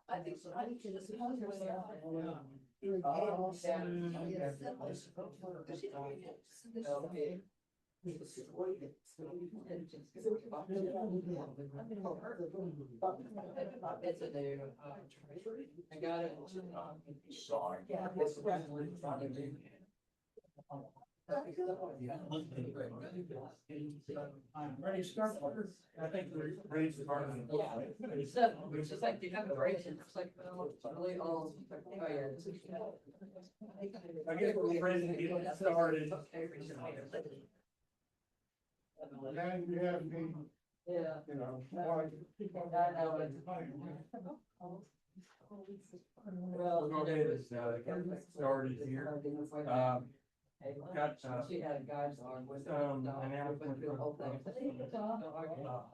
I think so. I got it. Sorry. Ready to start? I think we're ready to start. It's just like you have a race, and it's like, really all. I guess we're ready to get started. Now you have me, Yeah. you know. We're gonna get this, started here. Got, She had guys on with. announcement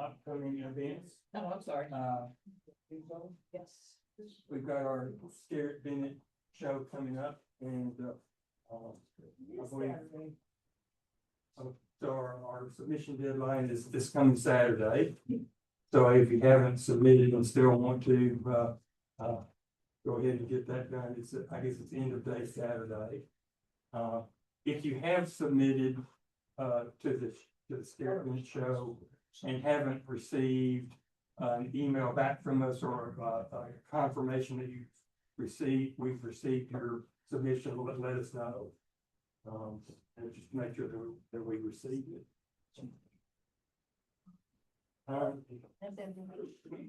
upcoming events. Oh, I'm sorry. Yes. We've got our Scarrett Bennett show coming up, and, I believe. So our submission deadline is this coming Saturday. So if you haven't submitted and still want to, go ahead and get that done, I guess it's end of day Saturday. If you have submitted, to the Scarrett Bennett show and haven't received an email back from us or, a confirmation that we've received your submission, let us know. And just make sure that we received it.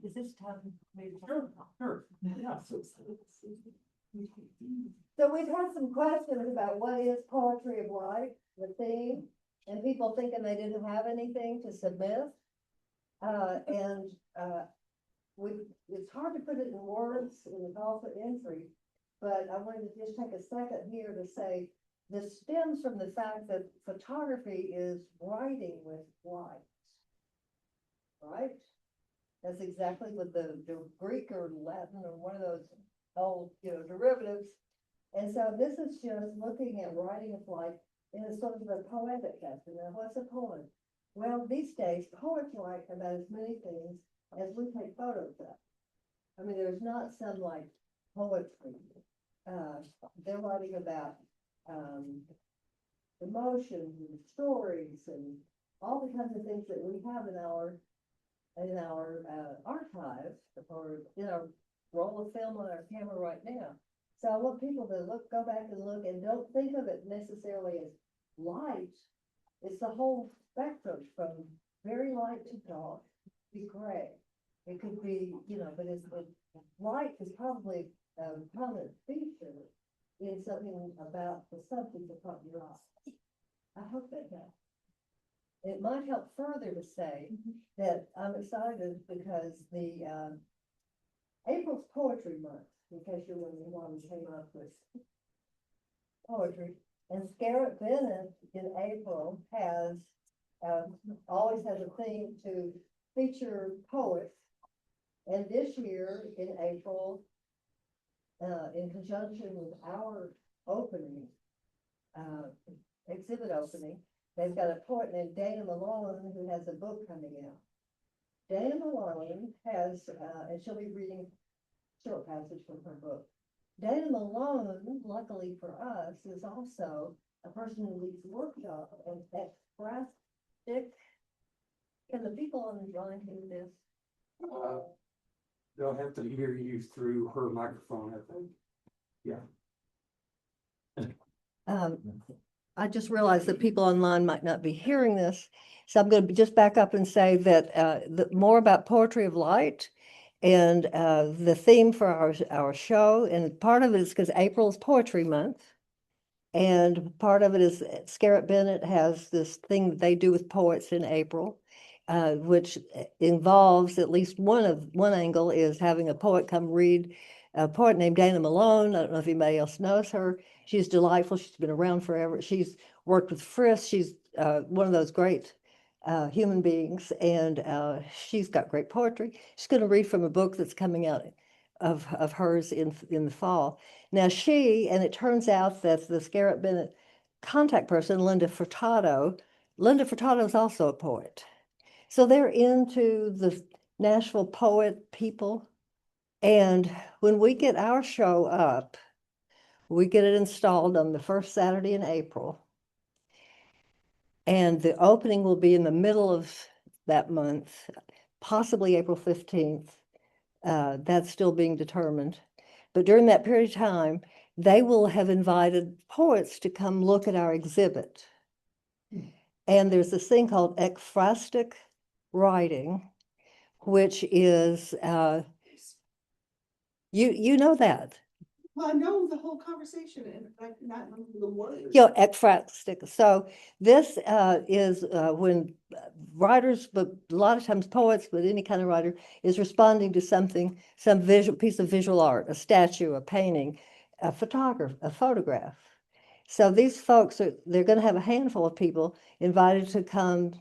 Is this time? Sure. Yeah. So we've had some questions about what is poetry of life, the theme, and people thinking they didn't have anything to submit. It's hard to put it in words in the call for entry, but I wanted to just take a second here to say this stems from the fact that photography is writing with light. Right? That's exactly what the Greek or Latin or one of those old, derivatives. And so this is just looking at writing of light in a sort of a poetic sense. Now, what's a poem? Well, these days, poets write about as many things as we take photos of. I mean, there's not some like poetry. They're writing about emotions and stories and all the kinds of things that we have in our archive or in our roll of film on our camera right now. So I want people to go back and look and don't think of it necessarily as light. It's the whole spectrum from very light to dark to gray. It could be, but light is probably a prominent feature in something about the subject of what you're on. I hope that helps. It might help further to say that I'm excited because the April's Poetry Month, in case you're wondering why we came up with poetry, and Scarrett Bennett in April has always has a theme to feature poets, and this year in April, in conjunction with our opening, exhibit opening, they've got a poet named Dana Malone who has a book coming out. Dana Malone has, and she'll be reading a short passage from her book. Dana Malone, luckily for us, is also a person who leads workshop and expressive. Can the people on the line hear this? They'll have to hear you through her microphone, I think. Yeah. I just realized that people online might not be hearing this. So I'm going to just back up and say that more about Poetry of Light and the theme for our show. And part of it is because April's Poetry Month. And part of it is Scarrett Bennett has this thing that they do with poets in April, which involves at least one angle is having a poet come read. A poet named Dana Malone. I don't know if anybody else knows her. She's delightful. She's been around forever. She's worked with Friss. She's one of those great human beings, and she's got great poetry. She's going to read from a book that's coming out of hers in the fall. Now and it turns out that the Scarlett Bennett contact person, Linda Furtado is also a poet. So they're into the Nashville poet people. And when we get our show up, we get it installed on the first Saturday in April. And the opening will be in the middle of that month, possibly April 15th. That's still being determined. But during that period of time, they will have invited poets to come look at our exhibit. And there's this thing called ekphrastic writing, which is, you know that. Well, I know the whole conversation and like not know the words. Yeah, ekphrastic. So this is when writers, but a lot of times poets, but any kind of writer is responding to something, some visual piece of visual art, a statue, a painting, a photograph. So these folks they're going to have a handful of people invited to come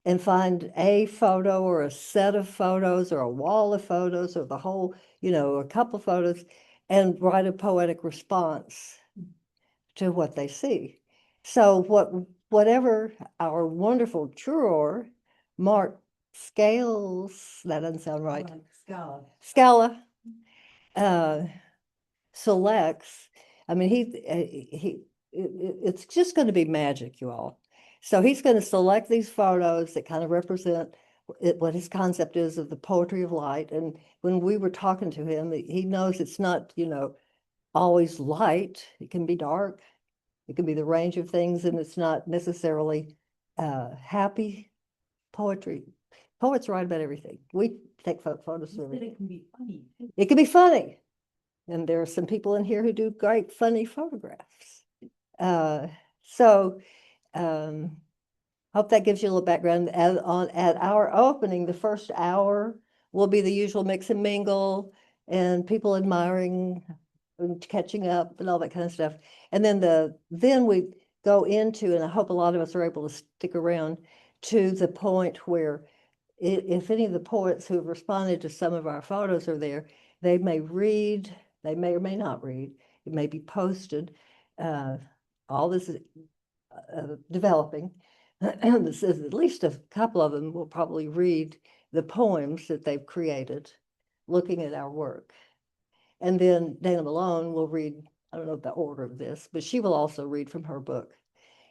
and find a photo or a set of photos or a wall of photos or the whole, a couple photos, and write a poetic response to what they see. So whatever our wonderful juror, Mark Scales, that doesn't sound right. Scala selects. I mean, it's just going to be magic, you all. So he's going to select these photos that kind of represent what his concept is of the poetry of light. And when we were talking to him, he knows it's not, always light. It can be dark. It can be the range of things, and it's not necessarily happy poetry. Poets write about everything. We take photos of everything. It can be funny. It can be funny. And there are some people in here who do great, funny photographs. Hope that gives you a little background. At our opening, the first hour will be the usual mix and mingle and people admiring and catching up and all that kind of stuff. And then we go into, and I hope a lot of us are able to stick around to the point where if any of the poets who have responded to some of our photos are there, they may read, they may or may not read, it may be posted. All this is developing. This is at least a couple of them will probably read the poems that they've created looking at our work. And then Dana Malone will read, I don't know the order of this, but she will also read from her book.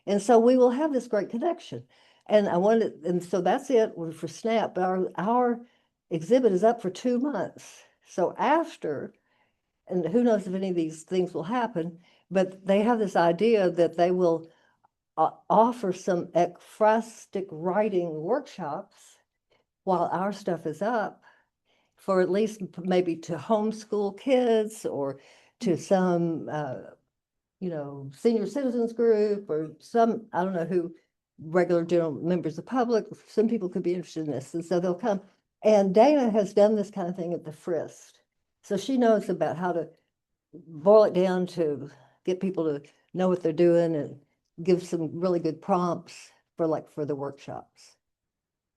And so we will have this great connection. And so that's it for SNAP. Our exhibit is up for 2 months. So after, and who knows if any of these things will happen, but they have this idea that they will offer some ekphrastic writing workshops while our stuff is up, for at least maybe to homeschool kids or to some, senior citizens group or some, I don't know who, regular general members of the public. Some people could be interested in this. And so they'll come. And Dana has done this kind of thing at the Frist. So she knows about how to boil it down to get people to know what they're doing and give some really good prompts for the workshops.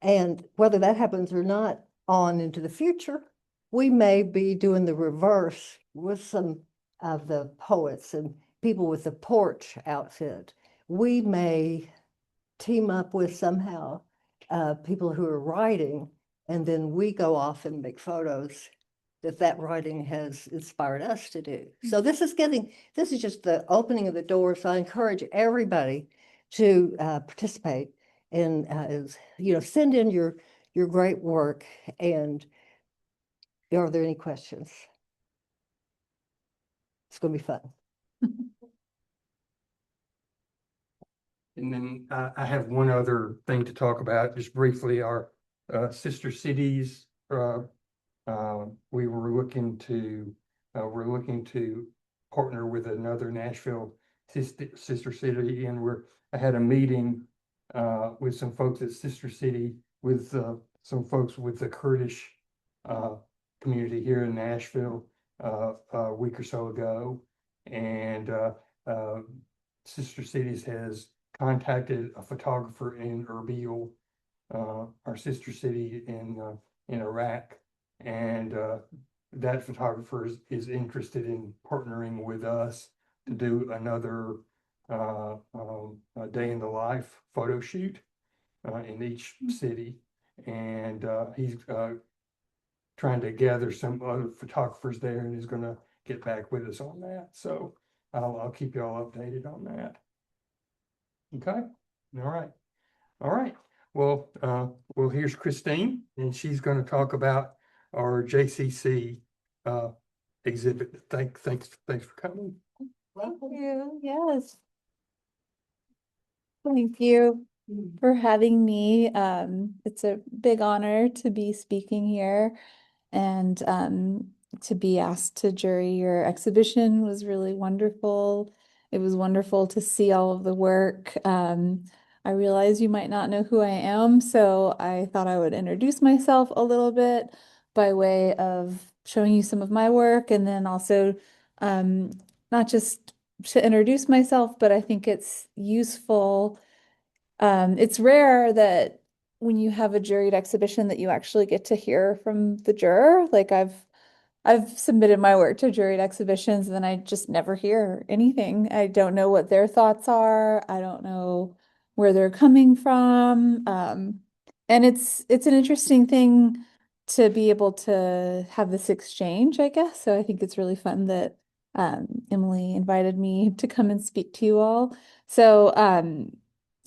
And whether that happens or not on into the future, we may be doing the reverse with some of the poets and people with the porch outfit. We may team up with somehow people who are writing, and then we go off and make photos that writing has inspired us to do. So this is just the opening of the door. So I encourage everybody to participate and send in your great work. And are there any questions? It's going to be fun. And then I have one other thing to talk about, just briefly, our sister cities. We're looking to partner with another Nashville sister city, and I had a meeting with some folks at Sister City with some folks with the Kurdish community here in Nashville a week or so ago, and Sister Cities has contacted a photographer in Erbil, our sister city in Iraq, and that photographer is interested in partnering with us to do another a day in the life photo shoot in each city. And he's trying to gather some other photographers there and is gonna get back with us on that. So I'll keep you all updated on that. Okay, all right. All right. Well, here's Christine, and she's gonna talk about our JCC exhibit. Thanks for coming. Thank you. Yes. Thank you for having me. It's a big honor to be speaking here and to be asked to jury your exhibition was really wonderful. It was wonderful to see all of the work. I realize you might not know who I am, so I thought I would introduce myself a little bit by way of showing you some of my work and then also um, not just to introduce myself, but I think it's useful. It's rare that when you have a juried exhibition that you actually get to hear from the juror. Like I've submitted my work to juried exhibitions and then I just never hear anything. I don't know what their thoughts are. I don't know where they're coming from. And it's an interesting thing to be able to have this exchange, I guess. So I think it's really fun that Emily invited me to come and speak to you all. So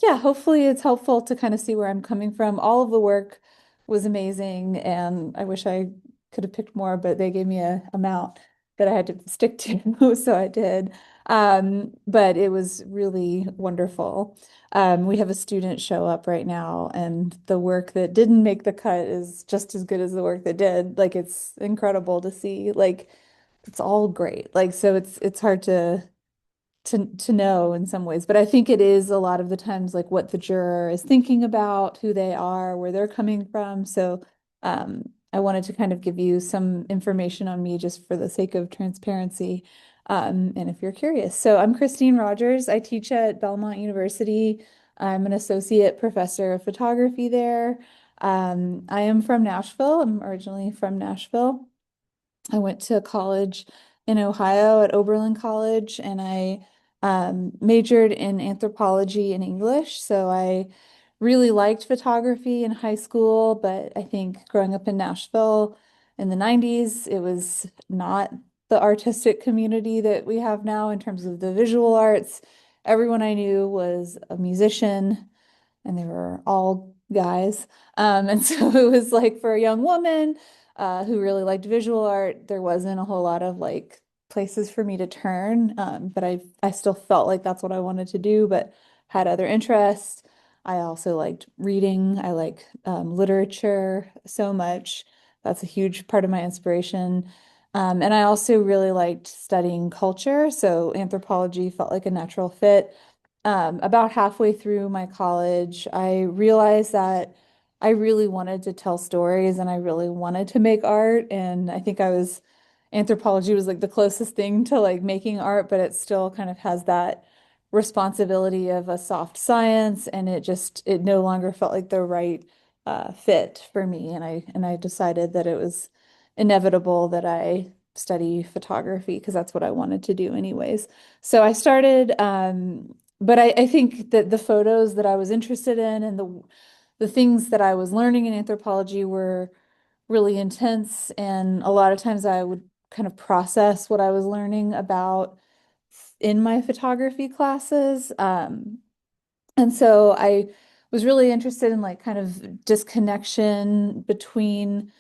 yeah, hopefully it's helpful to kind of see where I'm coming from. All of the work was amazing, and I wish I could have picked more, but they gave me a amount that I had to stick to, so I did. But it was really wonderful. We have a student show up right now, and the work that didn't make the cut is just as good as the work that did. Like it's incredible to see. Like it's all great. Like so it's hard to know in some ways, but I think it is a lot of the times like what the juror is thinking about, who they are, where they're coming from. So I wanted to kind of give you some information on me just for the sake of transparency. And if you're curious. So I'm Christine Rogers. I teach at Belmont University. I'm an associate professor of photography there. I am from Nashville. I'm originally from Nashville. I went to college in Ohio at Oberlin College, and I majored in anthropology and English. So I really liked photography in high school, but I think growing up in Nashville in the 90s, it was not the artistic community that we have now in terms of the visual arts. Everyone I knew was a musician, and they were all guys. And so it was like for a young woman who really liked visual art, there wasn't a whole lot of like places for me to turn. But I still felt like that's what I wanted to do, but had other interests. I also liked reading. I like literature so much. That's a huge part of my inspiration. And I also really liked studying culture. So anthropology felt like a natural fit. About halfway through my college, I realized that I really wanted to tell stories and I really wanted to make art. And I think anthropology was like the closest thing to like making art, but it still kind of has that responsibility of a soft science. And it no longer felt like the right fit for me. And I decided that it was inevitable that I study photography because that's what I wanted to do anyways. So I started, but I think that the photos that I was interested in and the things that I was learning in anthropology were really intense. And a lot of times I would kind of process what I was learning about in my photography classes. And so I was really interested in like kind of disconnection between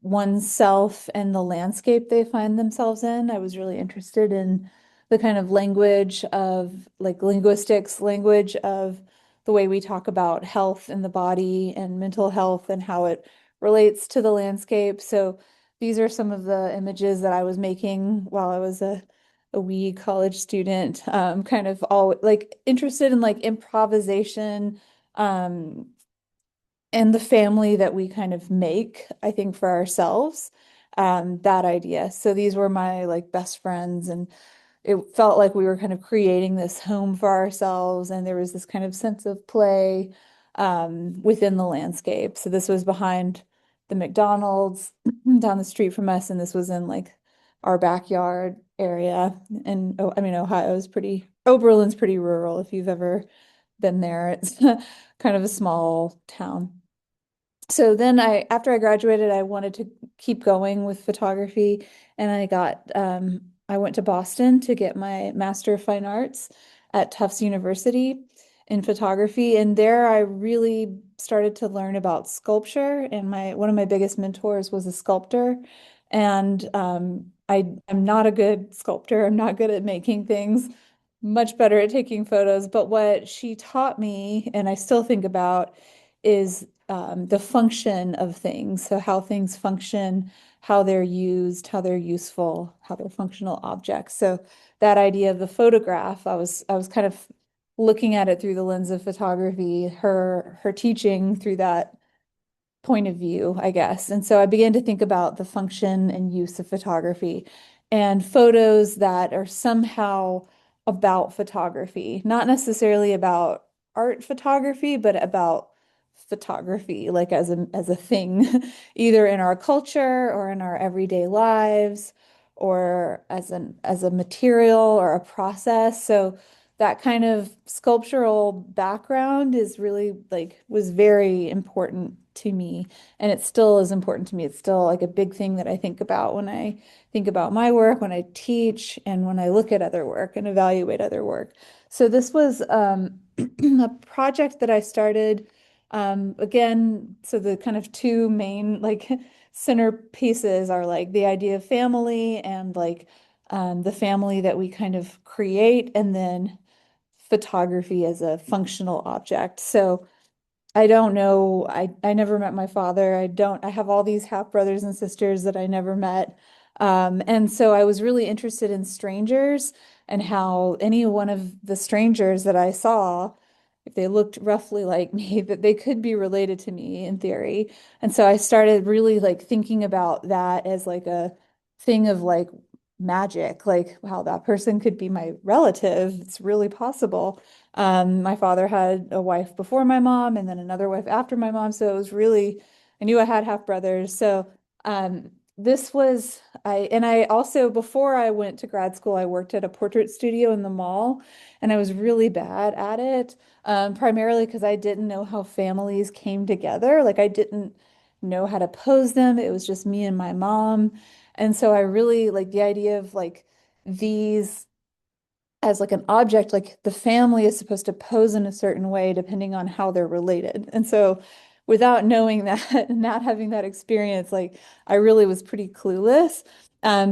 oneself and the landscape they find themselves in. I was really interested in the kind of language of like linguistics, language of the way we talk about health in the body and mental health and how it relates to the landscape. So these are some of the images that I was making while I was a wee college student, kind of all like interested in like improvisation, and the family that we kind of make, I think, for ourselves, that idea. So these were my like best friends, and it felt like we were kind of creating this home for ourselves, and there was this kind of sense of play, within the landscape. So this was behind the McDonald's down the street from us, and this was in like our backyard area. And oh, I mean, Oberlin's pretty rural if you've ever been there. It's kind of a small town. So then after I graduated, I wanted to keep going with photography, and I went to Boston to get my Master of Fine Arts at Tufts University in photography. And there I really started to learn about sculpture, and one of my biggest mentors was a sculptor. And I'm not a good sculptor. I'm not good at making things, much better at taking photos. But what she taught me, and I still think about, is the function of things. So how things function, how they're used, how they're useful, how they're functional objects. So that idea of the photograph, I was kind of looking at it through the lens of photography, her teaching through that point of view, I guess. And so I began to think about the function and use of photography and photos that are somehow about photography, not necessarily about art photography, but about photography, like as a thing, either in our culture or in our everyday lives, or as a material or a process. So that kind of sculptural background is really like was very important to me, and it still is important to me. It's still like a big thing that I think about when I think about my work, when I teach, and when I look at other work and evaluate other work. So this was a project that I started again. So the kind of two main like centerpieces are like the idea of family and like the family that we kind of create, and then photography as a functional object. So I don't know. I never met my father. I have all these half brothers and sisters that I never met. And so I was really interested in strangers and how any one of the strangers that I saw, if they looked roughly like me, that they could be related to me in theory. And so I started really like thinking about that as like a thing of like magic, like how that person could be my relative. It's really possible. My father had a wife before my mom and then another wife after my mom. So it was really, I knew I had half brothers. So this was, and I also, before I went to grad school, I worked at a portrait studio in the mall, and I was really bad at it, primarily because I didn't know how families came together. Like I didn't know how to pose them. It was just me and my mom. And so I really like the idea of like these as like an object, like the family is supposed to pose in a certain way depending on how they're related. And so without knowing that and not having that experience, like I really was pretty clueless.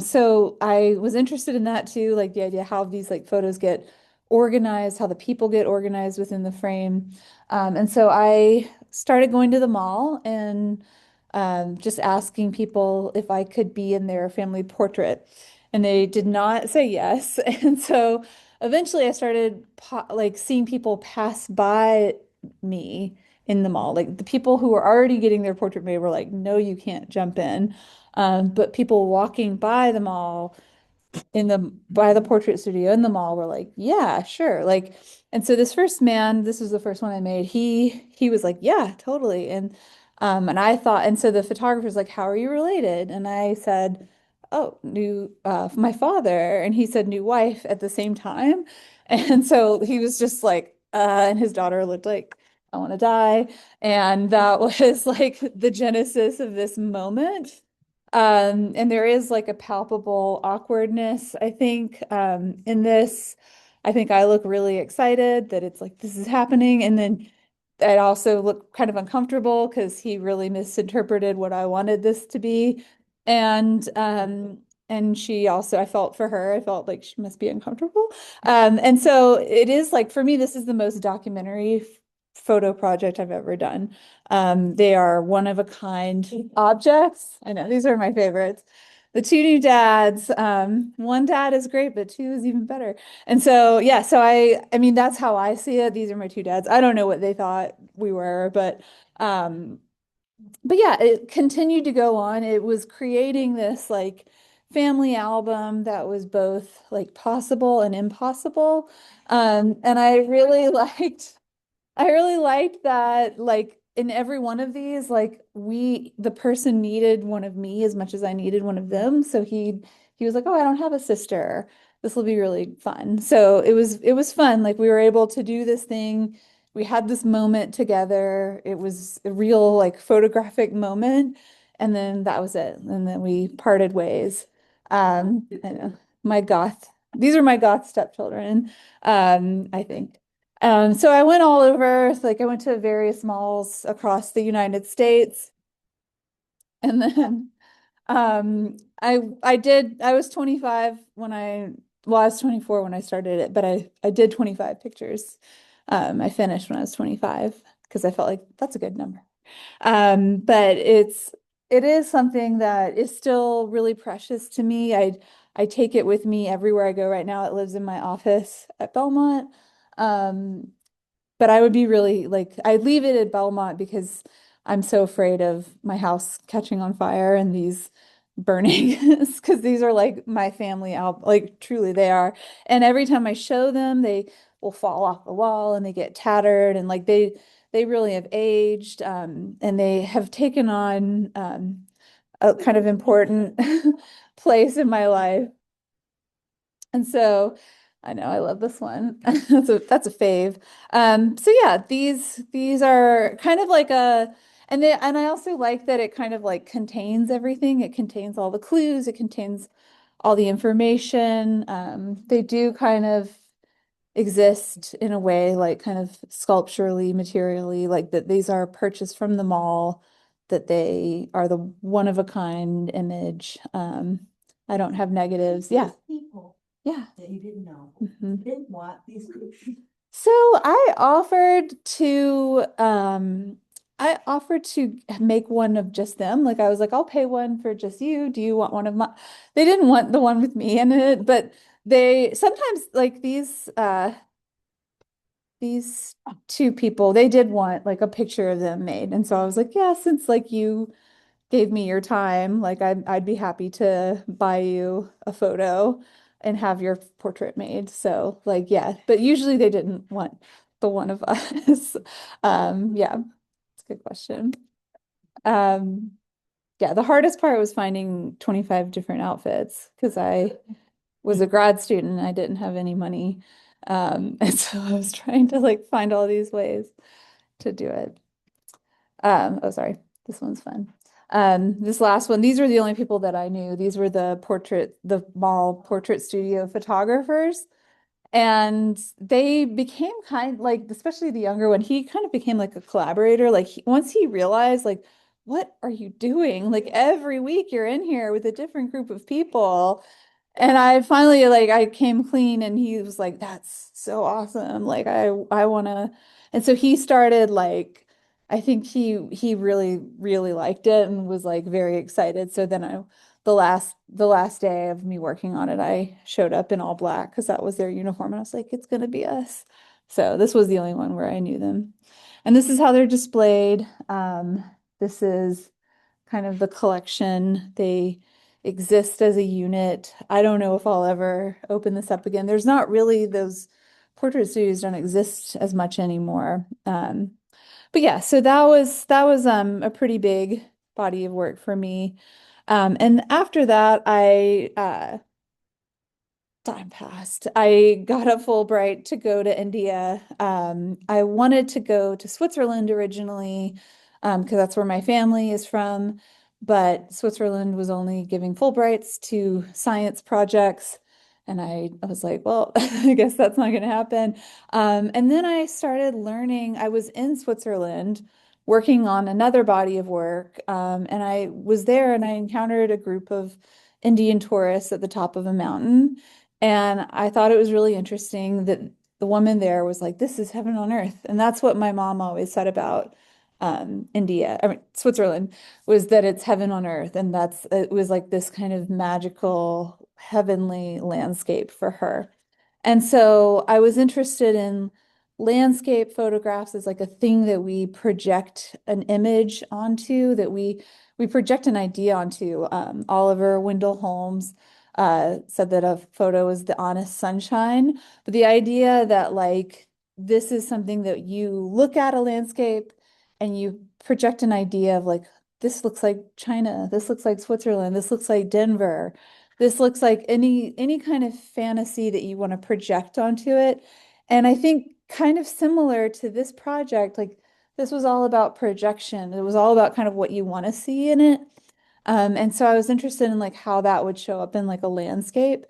So I was interested in that too, like the idea how these like photos get organized, how the people get organized within the frame. And so I started going to the mall and just asking people if I could be in their family portrait. And they did not say yes. And so eventually I started like seeing people pass by me in the mall. Like the people who were already getting their portrait made were like, no, you can't jump in. But people walking by the mall by the portrait studio in the mall were like, yeah, sure. Like, and so this first man, this was the first one I made. He was like, yeah, totally. And I thought, and so the photographer's like, how are you related? And I said, oh, my father. And he said new wife at the same time. And so he was just like, and his daughter looked like I want to die. And that was like the genesis of this moment. And there is like a palpable awkwardness, I think, in this. I think I look really excited that it's like this is happening. And then I also look kind of uncomfortable because he really misinterpreted what I wanted this to be. And she also, I felt for her, I felt like she must be uncomfortable. And so it is like for me, this is the most documentary photo project I've ever done. They are one of a kind objects. I know these are my favorites. The two new dads. One dad is great, but two is even better. And so, yeah, so I mean, that's how I see it. These are my two dads. I don't know what they thought we were, but yeah, it continued to go on. It was creating this like family album that was both like possible and impossible. And I really liked that, like in every one of these, like the person needed one of me as much as I needed one of them. So he was like, "Oh, I don't have a sister. This will be really fun." So it was fun. Like we were able to do this thing. We had this moment together. It was a real like photographic moment. And then that was it. And then we parted ways. I know my goth. These are my goth stepchildren. I think. So I went all over, like I went to various malls across the United States. And then I was 25 when I was 24 when I started it, but I did 25 pictures. I finished when I was 25 because I felt like that's a good number. But it is something that is still really precious to me. I take it with me everywhere I go right now. It lives in my office at Belmont. Um, but I would be really like, I'd leave it at Belmont because I'm so afraid of my house catching on fire and these burning because these are like my family out, like truly they are. And every time I show them, they will fall off the wall and they get tattered and like they really have aged and they have taken on a kind of important place in my life. And so I know I love this one. That's a fave. So yeah, these are kind of like and I also like that it kind of like contains everything. It contains all the clues, it contains all the information. They do kind of exist in a way, like kind of sculpturally, materially, like that these are purchased from the mall, that they are the one of a kind image. I don't have negatives. Yeah. People Yeah. that you didn't know, Mhm. didn't want these groups. So I offered to make one of just them. Like I was like, I'll pay one for just you. Do you want one of my They didn't want the one with me in it, but they sometimes like these two people, they did want like a picture of them made. And so I was like, yeah, since like you gave me your time, like I'd be happy to buy you a photo and have your portrait made. So like yeah, but usually they didn't want the one of us. Yeah, it's a good question. Um, yeah, the hardest part was finding 25 different outfits because I was a grad student and I didn't have any money. And so I was trying to like find all these ways to do it. Oh, sorry. This one's fun. This last one, these were the only people that I knew. These were the mall portrait studio photographers. And they became kind like, especially the younger one, he kind of became like a collaborator. Like once he realized, like, what are you doing? Like every week you're in here with a different group of people. And I finally like I came clean and he was like, that's so awesome. Like I wanna and so he started like I think he really, really liked it and was like very excited. So then the last day of me working on it, I showed up in all black because that was their uniform and I was like, it's gonna be us. So this was the only one where I knew them. And this is how they're displayed. This is kind of the collection. They exist as a unit. I don't know if I'll ever open this up again. There's not really those portrait studios don't exist as much anymore. But yeah, so that was a pretty big body of work for me. And after that, time passed. I got a Fulbright to go to India. I wanted to go to Switzerland originally, because that's where my family is from, but Switzerland was only giving Fulbrights to science projects. And I was like, well, I guess that's not going to happen. And then I started learning. I was in Switzerland working on another body of work. And I was there and I encountered a group of Indian tourists at the top of a mountain. And I thought it was really interesting that the woman there was like, this is heaven on earth. And that's what my mom always said about Switzerland, was that it's heaven on earth. And it was like this kind of magical, heavenly landscape for her. And so I was interested in landscape photographs as like a thing that we project an image onto, that we project an idea onto. Oliver Wendell Holmes said that a photo is the honest sunshine, but the idea that like this is something that you look at a landscape and you project an idea of like, this looks like China, this looks like Switzerland, this looks like Denver, this looks like any kind of fantasy that you want to project onto it. And I think kind of similar to this project, like this was all about projection. It was all about kind of what you want to see in it. And so I was interested in like how that would show up in like a landscape.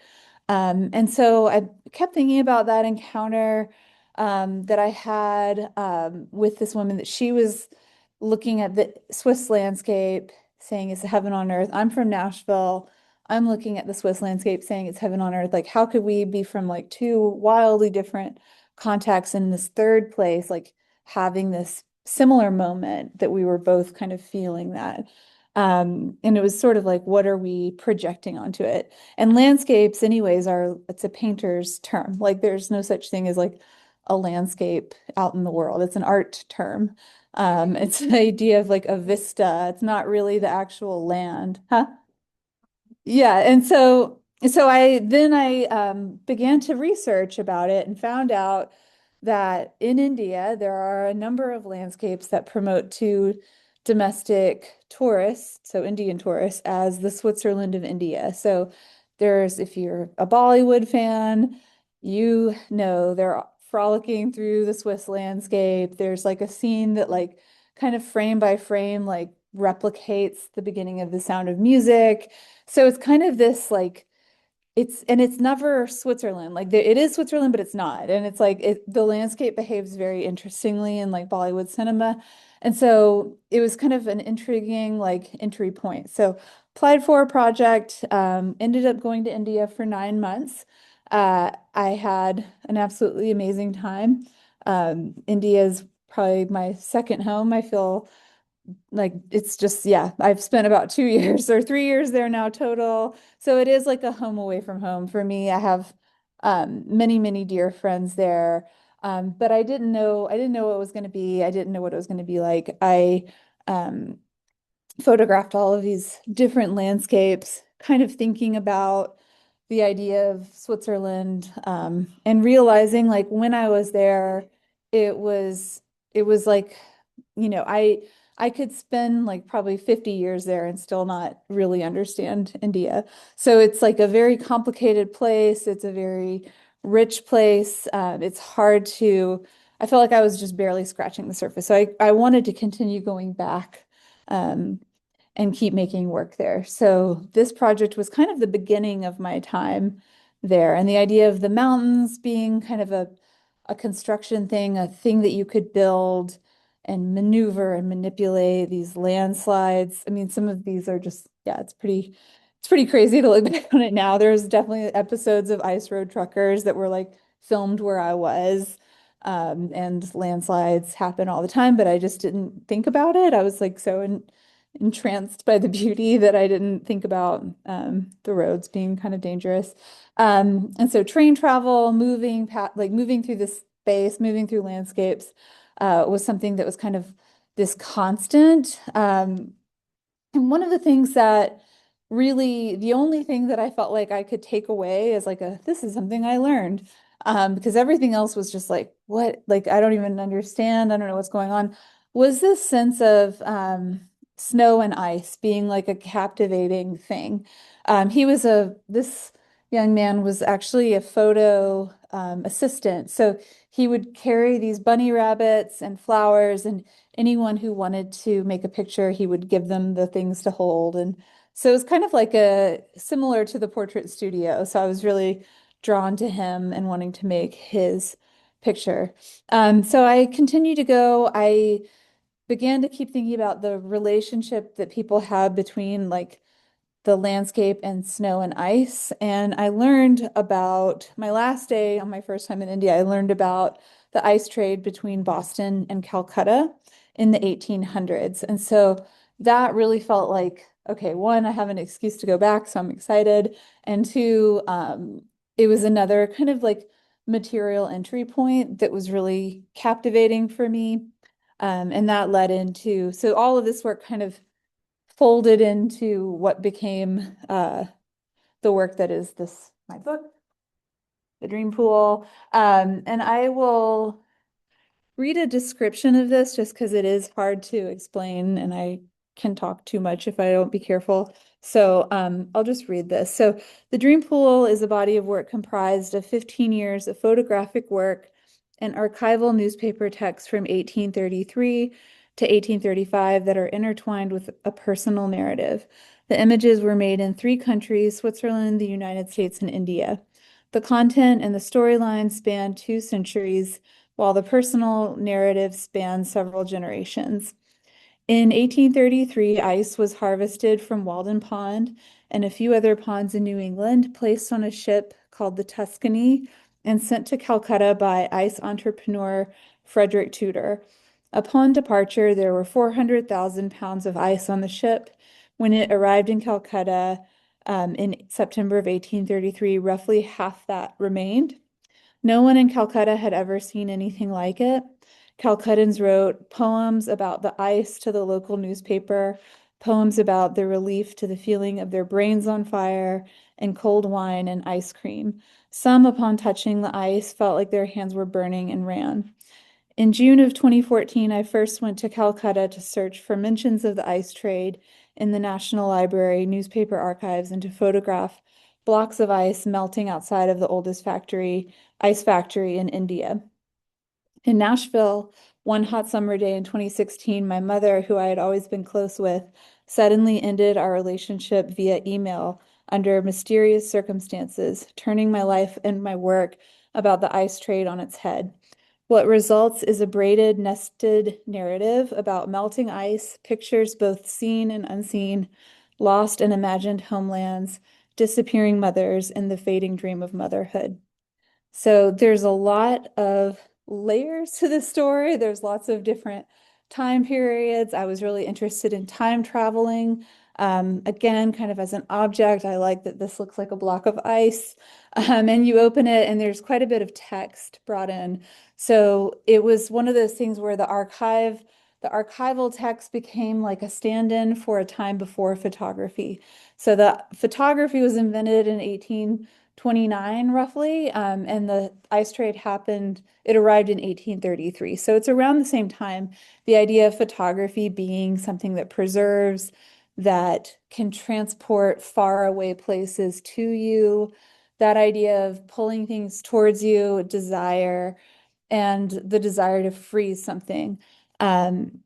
And so I kept thinking about that encounter that I had with this woman that she was looking at the Swiss landscape, saying it's heaven on earth. I'm from Nashville. I'm looking at the Swiss landscape, saying it's heaven on earth. Like, how could we be from like two wildly different contexts in this third place, like having this similar moment that we were both kind of feeling that. And it was sort of like, what are we projecting onto it? And landscapes, anyways, it's a painter's term. Like there's no such thing as like a landscape out in the world. It's an art term. It's the idea of like a vista. It's not really the actual land. Huh? Yeah, and so I began to research about it and found out that in India there are a number of landscapes that promote to domestic tourists, so Indian tourists, as the Switzerland of India. So if you're a Bollywood fan, you know they're frolicking through the Swiss landscape. There's like a scene that like kind of frame by frame like replicates the beginning of The Sound of Music. So it's kind of this like it's never Switzerland. Like it is Switzerland, but it's not. And it's like the landscape behaves very interestingly in like Bollywood cinema. And so it was kind of an intriguing like entry point. So applied for a project, ended up going to India for 9 months. I had an absolutely amazing time. India is probably my second home. I feel like it's just, yeah, I've spent about 2 years or 3 years there now total. So it is like a home away from home for me. I have many, many dear friends there. But I didn't know what it was going to be. I didn't know what it was going to be like. I um, photographed all of these different landscapes, kind of thinking about the idea of Switzerland, and realizing like when I was there, it was it was like, I could spend like probably 50 years there and still not really understand India. So it's like a very complicated place. It's a very rich place. It's hard to, I felt like I was just barely scratching the surface. So I wanted to continue going back. Um, and keep making work there. So this project was kind of the beginning of my time there. And the idea of the mountains being kind of a construction thing, a thing that you could build and maneuver and manipulate these landslides. I mean, some of these are just, yeah, it's pretty crazy to look back on it now. There's definitely episodes of Ice Road Truckers that were like filmed where I was. And landslides happen all the time, but I just didn't think about it. I was like entranced by the beauty that I didn't think about the roads being kind of dangerous. And so train travel, moving through this space, moving through landscapes, was something that was kind of this constant. And one of the things that really, the only thing that I felt like I could take away is like this is something I learned. Because everything else was just like, what? Like, I don't even understand. I don't know what's going on. Was this sense of snow and ice being like a captivating thing. This young man was actually a photo assistant. So he would carry these bunny rabbits and flowers, and anyone who wanted to make a picture, he would give them the things to hold. And so it was kind of like similar to the portrait studio. So I was really drawn to him and wanting to make his picture. So I continued to go. I began to keep thinking about the relationship that people have between like the landscape and snow and ice. And I learned about my last day on my first time in India, I learned about the ice trade between Boston and Calcutta in the 1800s. And so that really felt like, okay, one, I have an excuse to go back, so I'm excited. And two, it was another kind of like material entry point that was really captivating for me. And that led into, so all of this work kind of folded into what became the work that is my book, The Dream Pool. And I will read a description of this just because it is hard to explain and I can talk too much if I don't be careful. So I'll just read this. So the Dream Pool is a body of work comprised of 15 years of photographic work and archival newspaper texts from 1833 to 1835 that are intertwined with a personal narrative. The images were made in 3 countries, Switzerland, the United States, and India. The content and the storyline span 2 centuries, while the personal narrative spans several generations. In 1833, ice was harvested from Walden Pond and a few other ponds in New England, placed on a ship called the Tuscany, and sent to Calcutta by ice entrepreneur Frederick Tudor. Upon departure, there were 400,000 pounds of ice on the ship. When it arrived in Calcutta in September of 1833, roughly half that remained. No one in Calcutta had ever seen anything like it. Calcuttans wrote poems about the ice to the local newspaper, poems about the relief to the feeling of their brains on fire, and cold wine and ice cream. Some, upon touching the ice, felt like their hands were burning and ran. In June of 2014, I first went to Calcutta to search for mentions of the ice trade in the National Library newspaper archives and to photograph blocks of ice melting outside of the oldest ice factory in India. In Nashville, one hot summer day in 2016, my mother, who I had always been close with, suddenly ended our relationship via email under mysterious circumstances, turning my life and my work about the ice trade on its head. What results is a braided, nested narrative about melting ice, pictures both seen and unseen, lost and imagined homelands, disappearing mothers, and the fading dream of motherhood. So there's a lot of layers to the story. There's lots of different time periods. I was really interested in time traveling. Again, kind of as an object, I like that this looks like a block of ice. And you open it and there's quite a bit of text brought in. So it was one of those things where the archival text became like a stand-in for a time before photography. So the photography was invented in 1829 roughly, and the ice trade it arrived in 1833. So it's around the same time, the idea of photography being something that preserves, that can transport far away places to you, that idea of pulling things towards you, desire, and the desire to freeze something. And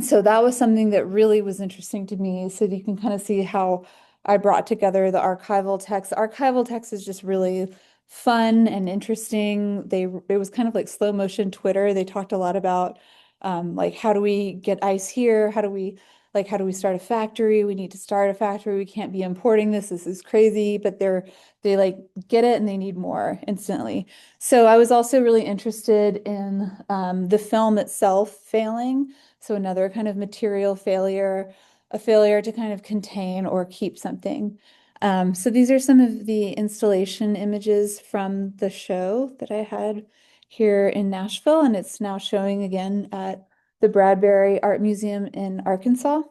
so that was something that really was interesting to me. So you can kind of see how I brought together the archival text. The archival text is just really fun and interesting. It was kind of like slow motion Twitter. They talked a lot about like how do we get ice here? How do we start a factory? We need to start a factory. We can't be importing this. This is crazy. But they like get it and they need more instantly. So I was also really interested in the film itself failing. So another kind of material failure, a failure to kind of contain or keep something. So these are some of the installation images from the show that I had here in Nashville, and it's now showing again at the Bradbury Art Museum in Arkansas.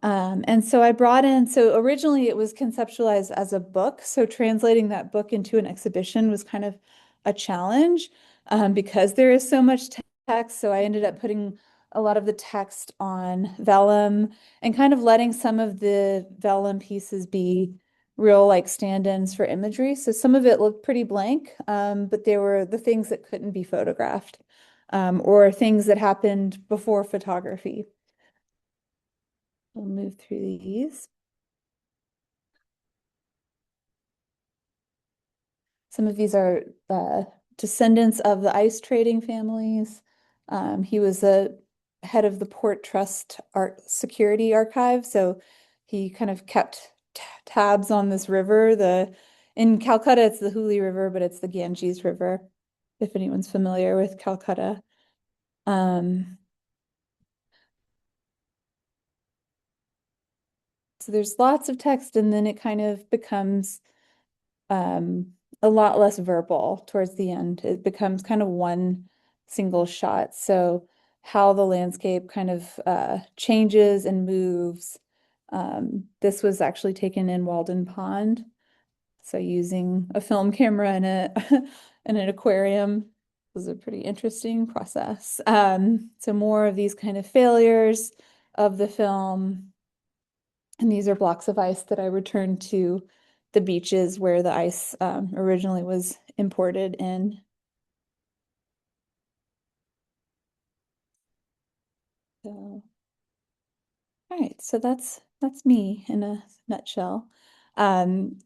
And so so originally it was conceptualized as a book. So translating that book into an exhibition was kind of a challenge because there is so much text. So I ended up putting a lot of the text on vellum and kind of letting some of the vellum pieces be real like stand-ins for imagery. So some of it looked pretty blank, but they were the things that couldn't be photographed or things that happened before photography. We'll move through these. Some of these are descendants of the ice trading families. He was the head of the Port Trust Art Security Archive, so he kind of kept tabs on this river. In Calcutta, it's the Hooghly River, but it's the Ganges River, if anyone's familiar with Calcutta. So there's lots of text, and then it kind of becomes a lot less verbal towards the end. It becomes kind of one single shot. So how the landscape kind of changes and moves. This was actually taken in Walden Pond. So using a film camera in in an aquarium. was a pretty interesting process. So more of these kind of failures of the film. And these are blocks of ice that I returned to the beaches where the ice originally was imported in. So, all right, so that's me in a nutshell. Um,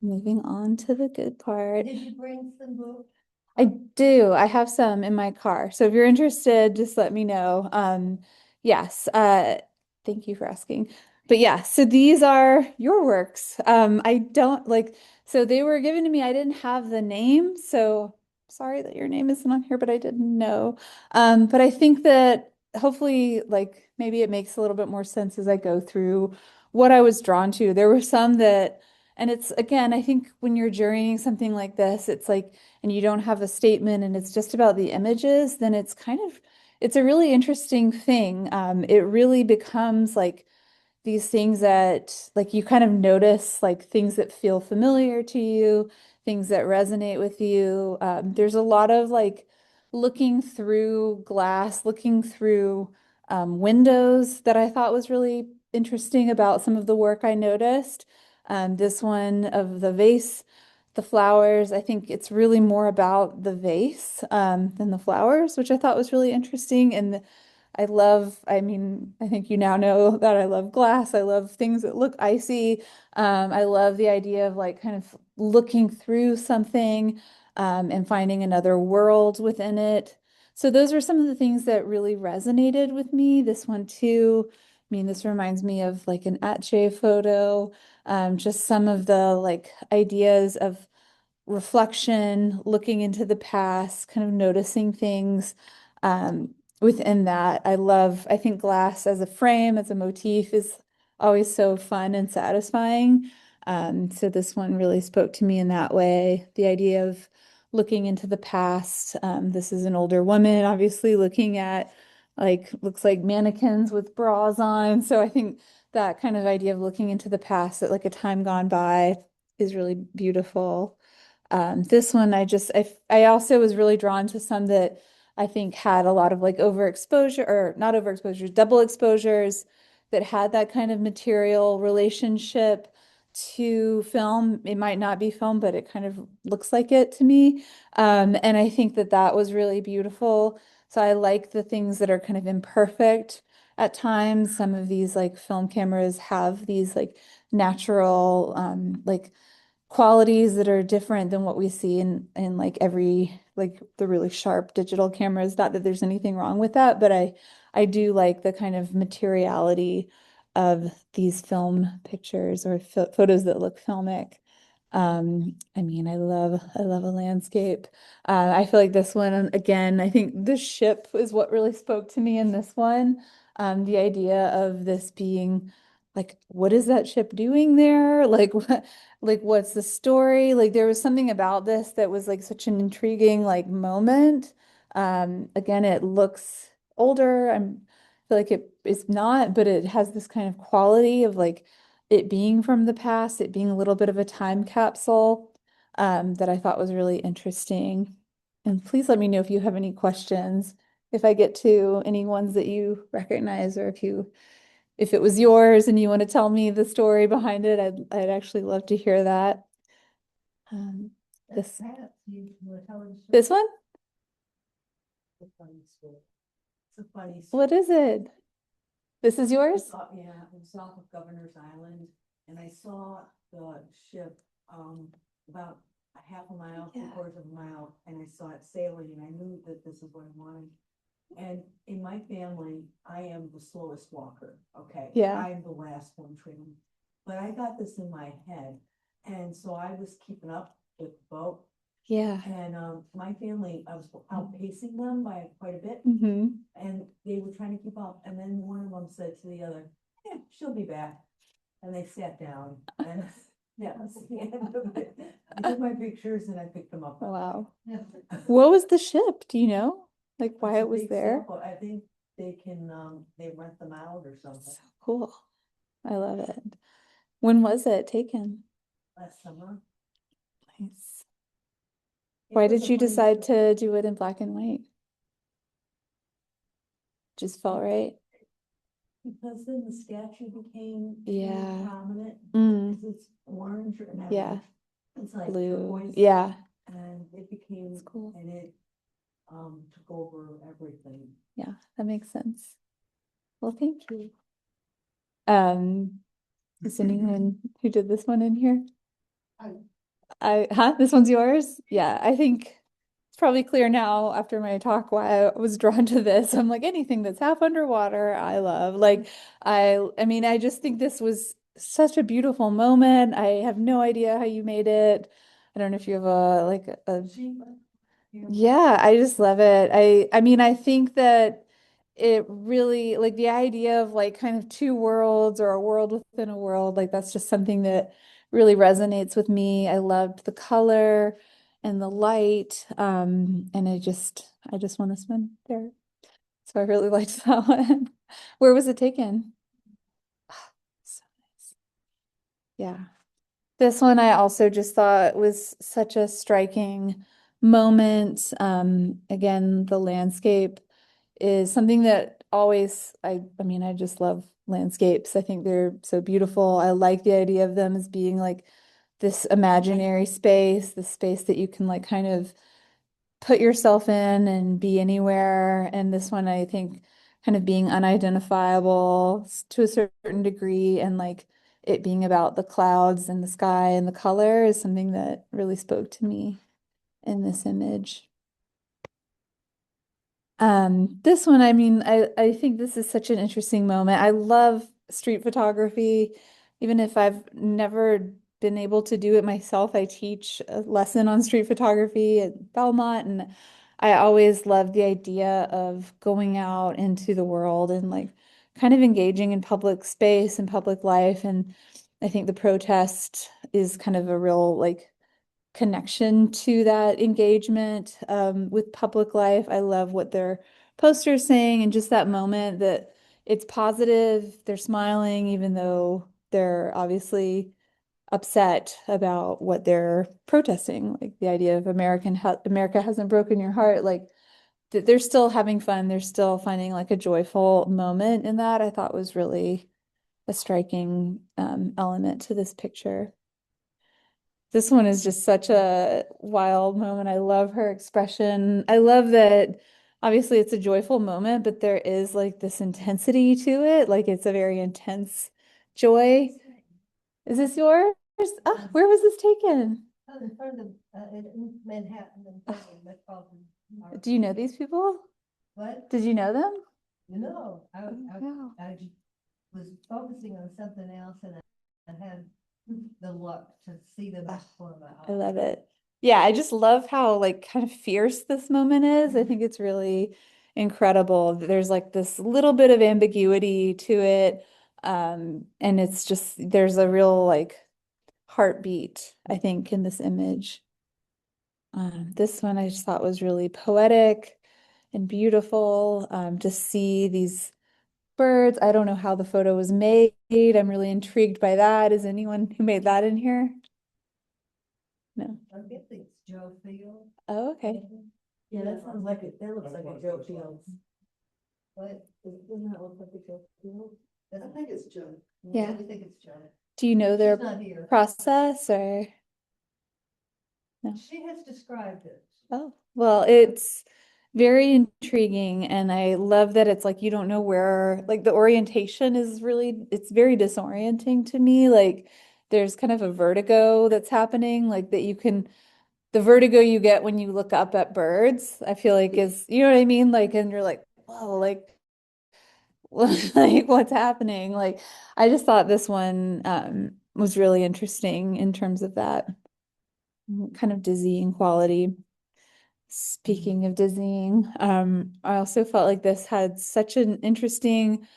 moving on to the good part. Did you bring some books? I do. I have some in my car. So if you're interested, just let me know. Yes, thank you for asking. But yeah, so these are your works. I don't like, so they were given to me. I didn't have the name, so sorry that your name isn't on here, but I didn't know. But I think that hopefully, like, maybe it makes a little bit more sense as I go through what I was drawn to. There were some that, and it's again, I think when you're jurying something like this, it's like, and you don't have a statement and it's just about the images, then it's kind of, it's a really interesting thing. It really becomes like these things that like you kind of notice like things that feel familiar to you, things that resonate with you. There's a lot of like looking through glass, looking through windows that I thought was really interesting about some of the work I noticed. This one of the vase, the flowers, I think it's really more about the vase than the flowers, which I thought was really interesting. And I love, I mean, I think you now know that I love glass. I love things that look icy. I love the idea of like kind of looking through something and finding another world within it. So those are some of the things that really resonated with me. This one too. I mean, this reminds me of like an Atche photo, just some of the like ideas of reflection, looking into the past, kind of noticing things within that. I think glass as a frame, as a motif is always so fun and satisfying. So this one really spoke to me in that way. The idea of looking into the past. This is an older woman, obviously looking at like, looks like mannequins with bras on. So I think that kind of idea of looking into the past at like a time gone by is really beautiful. This one, I also was really drawn to some that I think had a lot of like overexposure or not overexposures, double exposures that had that kind of material relationship to film. It might not be film, but it kind of looks like it to me. And I think that that was really beautiful. So I like the things that are kind of imperfect at times. Some of these like film cameras have these like natural, like qualities that are different than what we see in like every like the really sharp digital cameras. Not that there's anything wrong with that, but I do like the kind of materiality of these film pictures or photos that look filmic. I mean, I love a landscape. I feel like this one, again, I think the ship is what really spoke to me in this one. The idea of this being like, what is that ship doing there? Like, what, like, what's the story? Like, there was something about this that was like such an intriguing like moment. Again, it looks older. I feel like it is not, but it has this kind of quality of like it being from the past, it being a little bit of a time capsule that I thought was really interesting. And please let me know if you have any questions, if I get to any ones that you recognize, or if it was yours and you want to tell me the story behind it, I'd actually love to hear that. This Perhaps you wanna tell us a this one? funny story. It's a funny story. What is it? This is yours? Yeah, it was off of Governor's Island, and I saw the ship, about a half a mile, Yeah. 3/4 of a mile, and I saw it sailing, and I knew that this is what I wanted. And in my family, I am the slowest walker, okay? Yeah. I'm the last one trained, but I got this in my head, and so I was keeping up with the boat. Yeah. And my family, I was outpacing them by quite a bit, hmm and they were trying to keep up, and then one of them said to the other, "Yeah, she'll be back." And they sat down, and that was the end of it. I took my pictures and I picked them up. Wow. What was the ship? Do you know? Like why It's a it was big there? sailboat. I think they can, they rent them out or something. So cool. I love it. When was it taken? Last summer. Nice. Why was did a you pretty decide show. to do it in black and white? Just felt right. Because then the statue became Yeah. too prominent, Mm, because it's orange and yeah, it's like blue. turquoise. Yeah, And it became, That's cool. and it, took over everything. yeah, that makes sense. Well, thank you. Is anyone who did this one in here? This one's yours? Yeah, I think it's probably clear now after my talk why I was drawn to this. I'm like, anything that's half underwater, I love. Like, I mean, I just think this was such a beautiful moment. I have no idea how you made it. I don't know if you have a yeah, I just love it. I mean, I think that it really like the idea of like kind of two worlds or a world within a world, like that's just something that really resonates with me. I loved the color and the light. And I just want to spend there. So I really liked that one. Where was it taken? So nice. Yeah. This one I also just thought was such a striking moment. Again, the landscape is something that always, I mean, I just love landscapes. I think they're so beautiful. I like the idea of them as being like this imaginary space, the space that you can like kind of put yourself in and be anywhere. And this one, I think, kind of being unidentifiable to a certain degree and like it being about the clouds and the sky and the color is something that really spoke to me in this image. This one, I mean, I think this is such an interesting moment. I love street photography, even if I've never been able to do it myself. I teach a lesson on street photography at Belmont, and I always love the idea of going out into the world and like kind of engaging in public space and public life. And I think the protest is kind of a real like connection to that engagement with public life. I love what their poster's saying and just that moment that it's positive, they're smiling, even though they're obviously upset about what they're protesting, like the idea of America hasn't broken your heart, like that they're still having fun, they're still finding like a joyful moment in that. I thought was really a striking element to this picture. This one is just such a wild moment. I love her expression. I love that obviously it's a joyful moment, but there is like this intensity to it. Like it's a very intense joy. Is this yours? Ah, where was this taken? In front of, in Manhattan, in front of the Metropolitan. Do you know these people? What? Did you know them? No, Wow. I was focusing on something else and I had the luck to see them before my I eyes. love it. Yeah, I just love how like kind of fierce this moment is. I think it's really incredible. There's like this little bit of ambiguity to it. And it's just there's a real like heartbeat, I think, in this image. This one I just thought was really poetic and beautiful. To see these birds. I don't know how the photo was made. I'm really intrigued by that. Is anyone who made that in here? No. I guess it's Joe Field. Oh, okay. Yeah, that sounds like it, that looks like a Joe Fields. What? Doesn't that look like a Joe Fields? I think it's Joe. Yeah. I think it's Joe. Do you know their She's not here. process or? No. She has described it. Oh, well, it's very intriguing and I love that it's like you don't know where, like the orientation is really, it's very disorienting to me. Like there's kind of a vertigo that's happening, like that you can, the vertigo you get when you look up at birds, I feel like is, you know what I mean? Like, and you're like, whoa, like, like what's happening? Like, I just thought this one was really interesting in terms of that kind of dizzying quality. Speaking of dizzying, I also felt like this had such an interesting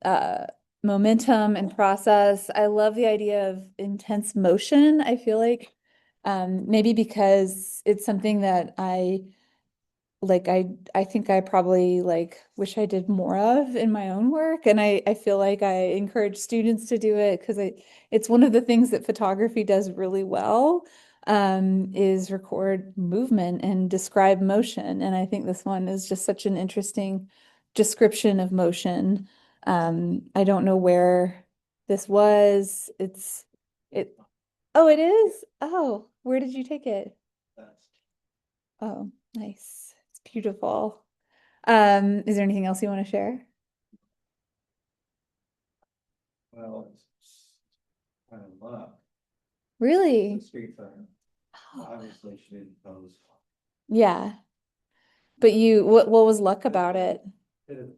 uh, momentum and process. I love the idea of intense motion. I feel like maybe because it's something that I like I think I probably like wish I did more of in my own work. And I feel like I encourage students to do it because it's one of the things that photography does really well. is record movement and describe motion. And I think this one is just such an interesting description of motion. I don't know where this was. It, oh, it is? Oh, where did you take it? Oh, nice. It's beautiful. Is there anything else you want to share? Well, it's kind of luck. Really? Street fighter. Oh, Obviously, she didn't pose. yeah. But what was luck about it? Could have.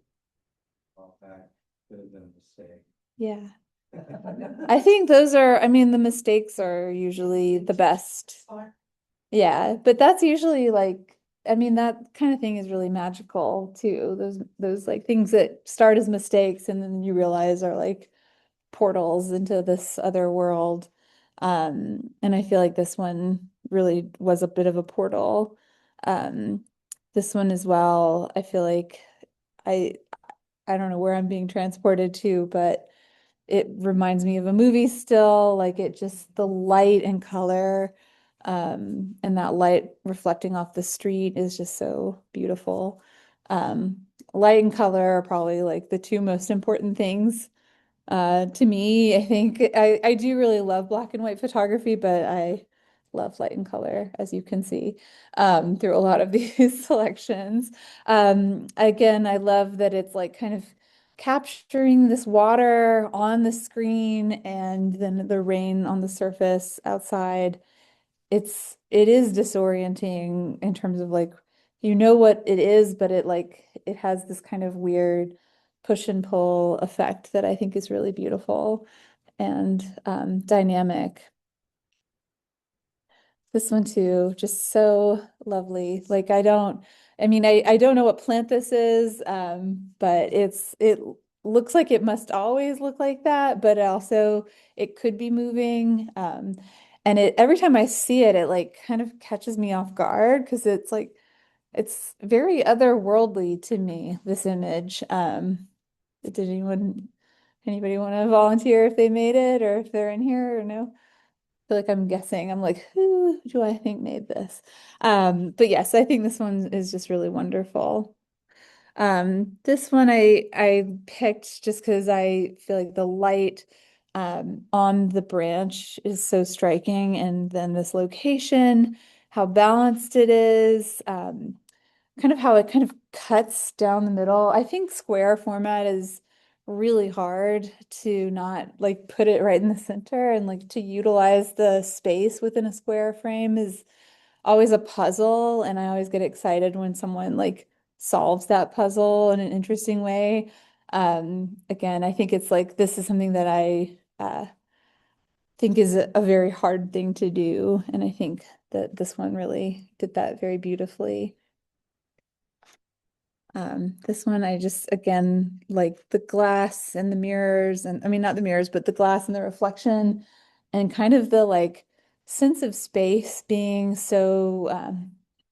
Off back, could have been a mistake. Yeah. I think those are, I mean, the mistakes are usually the best. Yeah, but that's usually like, I mean, that kind of thing is really magical too. Those like things that start as mistakes and then you realize are like portals into this other world. And I feel like this one really was a bit of a portal. Um, this one as well, I feel like I I don't know where I'm being transported to, but it reminds me of a movie still, like it just the light and color, and that light reflecting off the street is just so beautiful. Light and color are probably like the two most important things to me. I think I do really love black and white photography, but I love light and color, as you can see, through a lot of these selections. Again, I love that it's like kind of capturing this water on the screen and then the rain on the surface outside. It is disorienting in terms of like you know what it is, but it has this kind of weird push and pull effect that I think is really beautiful and dynamic. This one too, just so lovely. Like I mean, I don't know what plant this is, but it looks like it must always look like that, but also it could be moving. And it every time I see it, it like kind of catches me off guard because it's like it's very otherworldly to me, this image. Did anybody want to volunteer if they made it or if they're in here or no? Feel like I'm guessing. I'm like, who do I think made this? But yes, I think this one is just really wonderful. This one I picked just because I feel like the light on the branch is so striking, and then this location, how balanced it is, kind of how it kind of cuts down the middle. I think square format is really hard to not like put it right in the center and like to utilize the space within a square frame is always a puzzle. And I always get excited when someone like solves that puzzle in an interesting way. Again, I think it's like this is something that I think is a very hard thing to do. And I think that this one really did that very beautifully. This one I just again like the glass and the mirrors and I mean not the mirrors but the glass and the reflection and kind of the like sense of space being so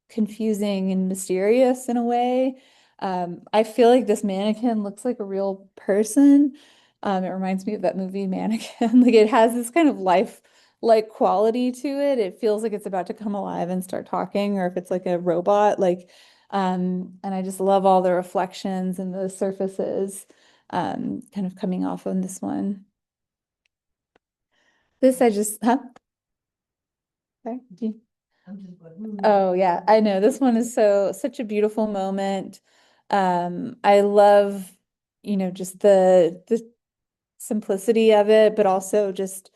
confusing and mysterious in a way. I feel like this mannequin looks like a real person. It reminds me of that movie Mannequin. Like it has this kind of life-like quality to it. It feels like it's about to come alive and start talking, or if it's like a robot, like and I just love all the reflections and the surfaces kind of coming off on this one. This I just, huh? Sorry, I'm just like, hmm. oh yeah, I know. This one is such a beautiful moment. I love, just the simplicity of it, but also just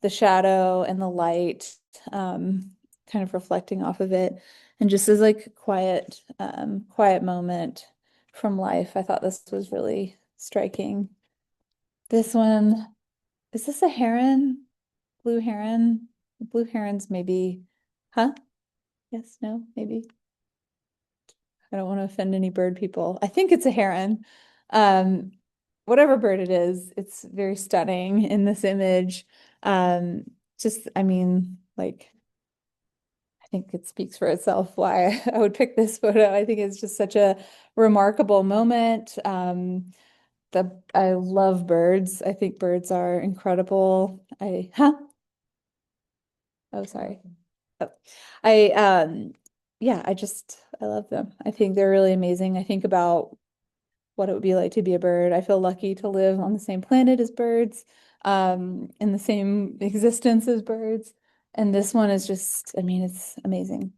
the shadow and the light kind of reflecting off of it. And just as like a quiet moment from life. I thought this was really striking. This one, is this a heron? Blue heron? Blue herons maybe, huh? Yes, no, maybe. I don't want to offend any bird people. I think it's a heron. Um, Whatever bird it is, it's very stunning in this image. I mean, like, I think it speaks for itself why I would pick this photo. I think it's just such a remarkable moment. I love birds. I think birds are incredible. Oh, sorry. I yeah, I love them. I think they're really amazing. I think about what it would be like to be a bird. I feel lucky to live on the same planet as birds, in the same existence as birds. And this one is just, I mean, it's amazing.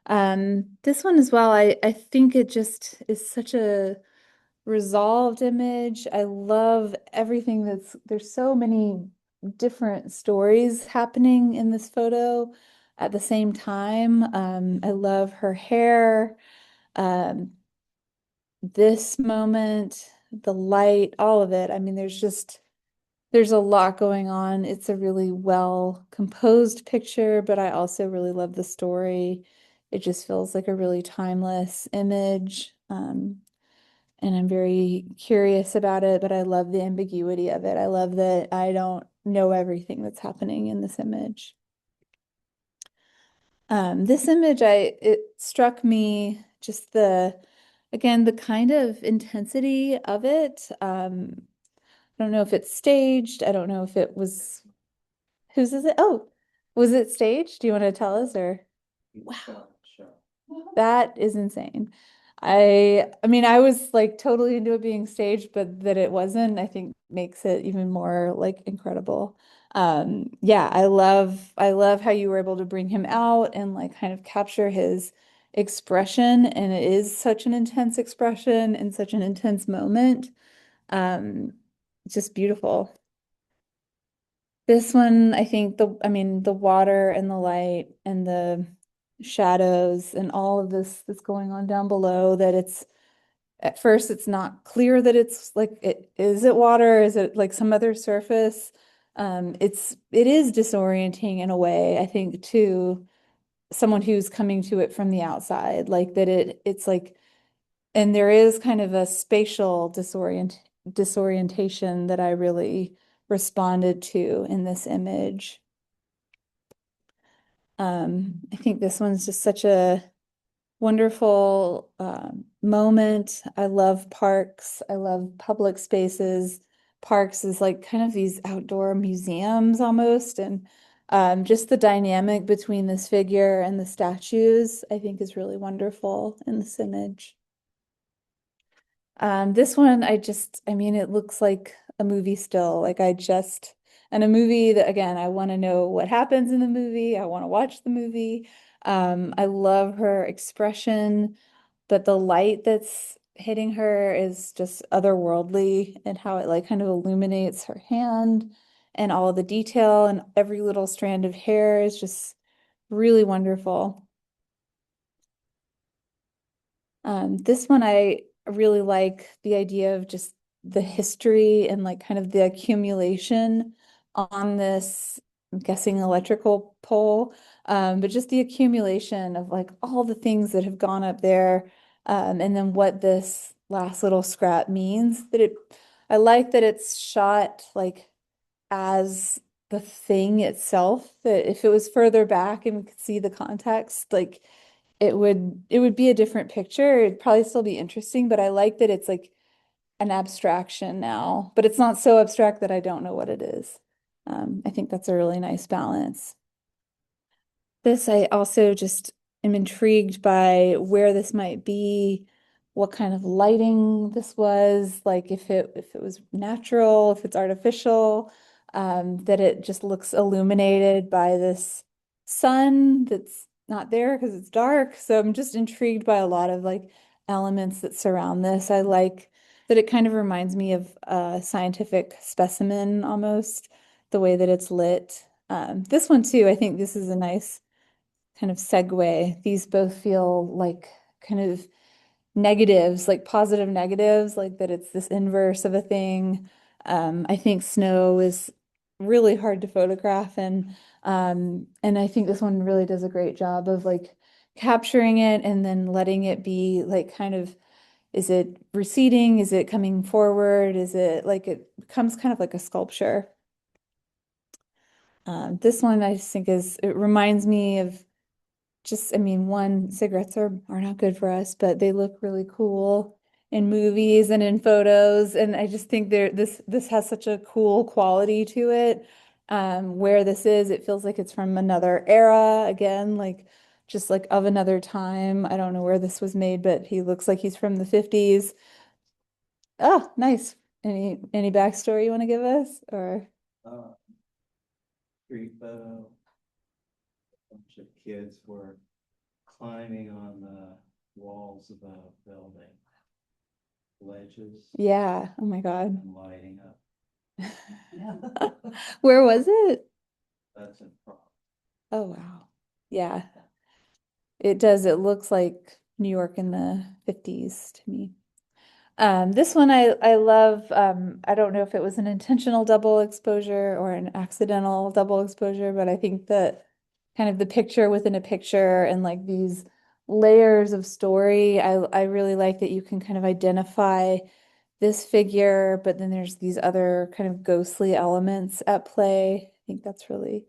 This one as well, I think it just is such a resolved image. I love everything there's so many different stories happening in this photo at the same time. I love her hair, um, this moment, the light, all of it. I mean, there's a lot going on. It's a really well composed picture, but I also really love the story. It just feels like a really timeless image. And I'm very curious about it, but I love the ambiguity of it. I love that I don't know everything that's happening in this image. This image, it struck me just again, the kind of intensity of it. I don't know if it's staged. I don't know if it was, whose is it? Oh, was it staged? Do you want to tell us or? Wow. Sure. That is insane. I mean, I was like totally into it being staged, but that it wasn't, I think makes it even more like incredible. Yeah, I love how you were able to bring him out and like kind of capture his expression. And it is such an intense expression and such an intense moment. Um, it's just beautiful. This one, I think I mean, the water and the light and the shadows and all of this that's going on down below, that at first it's not clear that it's like, is it water? Is it like some other surface? It is disorienting in a way, I think, to someone who's coming to it from the outside, like that it's like, and there is kind of a spatial disorientation that I really responded to in this image. I think this one's just such a wonderful moment. I love parks. I love public spaces. Parks is like kind of these outdoor museums almost, and just the dynamic between this figure and the statues, I think is really wonderful in this image. This one, I mean, it looks like a movie still. And a movie that, again, I want to know what happens in the movie. I want to watch the movie. I love her expression, but the light that's hitting her is just otherworldly, and how it like kind of illuminates her hand and all the detail, and every little strand of hair is just really wonderful. This one, I really like the idea of just the history and like kind of the accumulation on this, I'm guessing electrical pole, but just the accumulation of like all the things that have gone up there, and then what this last little scrap means. I like that it's shot like as the thing itself, that if it was further back and we could see the context, like it would be a different picture. It'd probably still be interesting, but I like that it's like an abstraction now, but it's not so abstract that I don't know what it is. I think that's a really nice balance. This, I also just am intrigued by where this might be, what kind of lighting this was, like if it was natural, if it's artificial, that it just looks illuminated by this sun that's not there because it's dark. So I'm just intrigued by a lot of like elements that surround this. I like that it kind of reminds me of a scientific specimen almost, the way that it's lit. This one too, I think this is a nice kind of segue. These both feel like kind of negatives, like positive negatives, like that it's this inverse of a thing. I think snow is really hard to photograph, and I think this one really does a great job of like capturing it and then letting it be like kind of, is it receding? Is it coming forward? Is it like it becomes kind of like a sculpture? This one I just think it reminds me of just, I mean, one, cigarettes are not good for us, but they look really cool in movies and in photos. And I just think this has such a cool quality to it. where this is. It feels like it's from another era again, like just like of another time. I don't know where this was made, but he looks like he's from the 50s. Oh, nice. Any backstory you want to give us or Uh, Street photo. A bunch of kids were climbing on the walls of a building. Ledges yeah, oh my God. and lighting up. Where was it? That's in front. Oh wow. Yeah. It does. It looks like New York in the 50s to me. This one I love. I don't know if it was an intentional double exposure or an accidental double exposure, but I think that kind of the picture within a picture and like these layers of story, I really like that you can kind of identify this figure, but then there's these other kind of ghostly elements at play. I think that's really